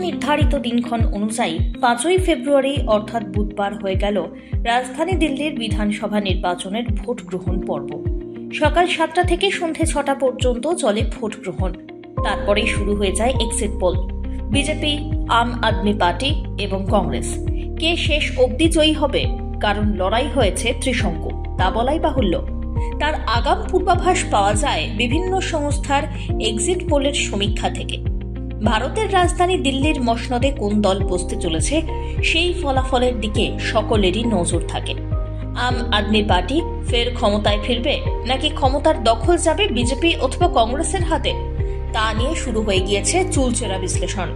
নির্ধারিত দিনক্ষণ অনুযায়ী 5ই ফেব্রুয়ারি অর্থাৎ বুধবার হয়ে গেল রাজধানী দিল্লির বিধানসভা নির্বাচনের ভোট গ্রহণ পর্ব। সকাল 7টা থেকে সন্ধে 6টা পর্যন্ত চলে ভোট গ্রহণ। তারপরেই শুরু হয়ে যায় এক্সিট পোল। বিজেপি, আম আদমি পার্টি এবং কংগ্রেস কে শেষ অবধি জয়ী হবে, কারণ লড়াই হয়েছে ত্রিশঙ্কু, তা বলাই বাহুল্য। তার আগাম পূর্বাভাস পাওয়া যায় বিভিন্ন সংস্থার এক্সিট পোলের সমীক্ষা থেকে। ভারতের রাজধানী দিল্লির মসনদে কোন দল বসতে চলেছে সেই ফলাফলের দিকে সকলেরই নজর থাকে। আম আদমি পার্টি ফের ক্ষমতায় ফিরবে নাকি ক্ষমতার দখল যাবে বিজেপি অথবা কংগ্রেসের হাতে, তা নিয়ে শুরু হয়ে গিয়েছে চুলচেরা বিশ্লেষণ।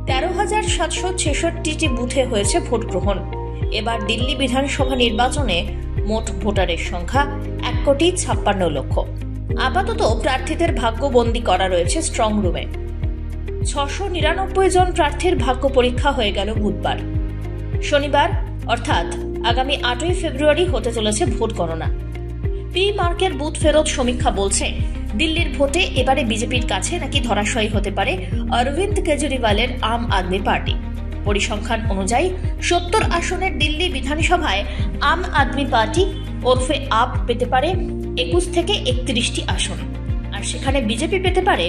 13,766টি বুথে হয়েছে ভোট গ্রহণ। এবার দিল্লি বিধানসভা নির্বাচনে মোট ভোটারের সংখ্যা 1,56,00,000। আপাতত প্রার্থীদের ভাগ্যবন্দী করা রয়েছে স্ট্রং রুমে। 699 জন প্রার্থীর ভাগ্য পরীক্ষা হয়ে গেল বুধবার। শনিবার অর্থাৎ আগামী 8ই ফেব্রুয়ারি হতে চলেছে ভোট গণনা। পি মার্কের বুথ ফেরত সমীক্ষা বলছে, দিল্লির ভোটে এবারে বিজেপির কাছে নাকি ধরাশয়ী হতে পারে অরবিন্দ কেজরিওয়ালের আম আদমি পার্টি। পরিসংখ্যান অনুযায়ী 70 আসনের দিল্লি বিধানসভায় আম আদমি পার্টি ওরফে আপ পেতে পারে 21 থেকে 31টি আসন, আর সেখানে বিজেপি পেতে পারে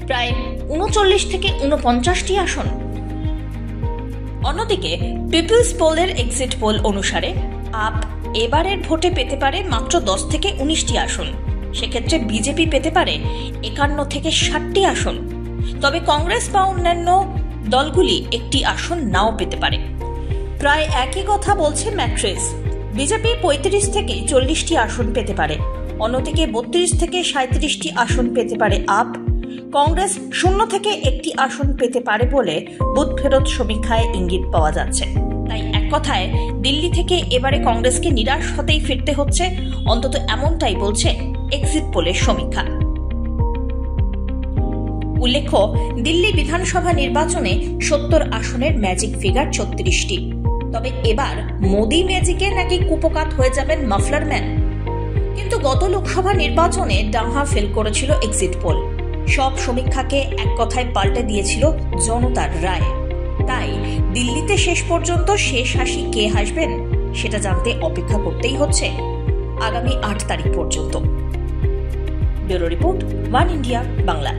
প্রায় 39 থেকে 49টি আসন। অন্যদিকে পিপলস পোলের এক্সিট পোল অনুসারে আপ এবারের ভোটে পেতে পারে মাত্র 10 থেকে 19টি আসন। সেক্ষেত্রে বিজেপি পেতে পারে 51 থেকে 60টি আসন। তবে কংগ্রেস বা অন্যান্য দলগুলি একটি আসন নাও পেতে পারে। প্রায় একই কথা বলছে ম্যাট্রিক্স। বিজেপি 35 থেকে 40টি আসন পেতে পারে, অন্যদিকে 32 থেকে 37টি আসন পেতে পারে আপ। কংগ্রেস 0 থেকে 1টি আসন পেতে পারে বলে বুথ ফেরত সমীক্ষায় ইঙ্গিত পাওয়া যাচ্ছে। তাই এক কথায় দিল্লি থেকে এবারে কংগ্রেসকে নিরাশ হতেই ফিরতে হচ্ছে, অন্তত এমনটাই বলছে এক্সিট পোলের সমীক্ষা। উল্লেখ্য, দিল্লি বিধানসভা নির্বাচনে 70 আসনের ম্যাজিক ফিগার 36টি। তবে এবার মোদি ম্যাজিকে নাকি কুপকাত হয়ে যাবেন মাফলার ম্যান। কিন্তু গত লোকসভা নির্বাচনে ডাহা ফেল করেছিল এক্সিট পোল। সব সমীক্ষাকে এক কথায় পাল্টে দিয়েছিল জনতার রায়। তাই দিল্লিতে শেষ পর্যন্ত শেষ হাসি কে হাসবেন সেটা জানতে অপেক্ষা করতেই হচ্ছে আগামী 8 তারিখ পর্যন্ত। Bureau report, one India Bangla.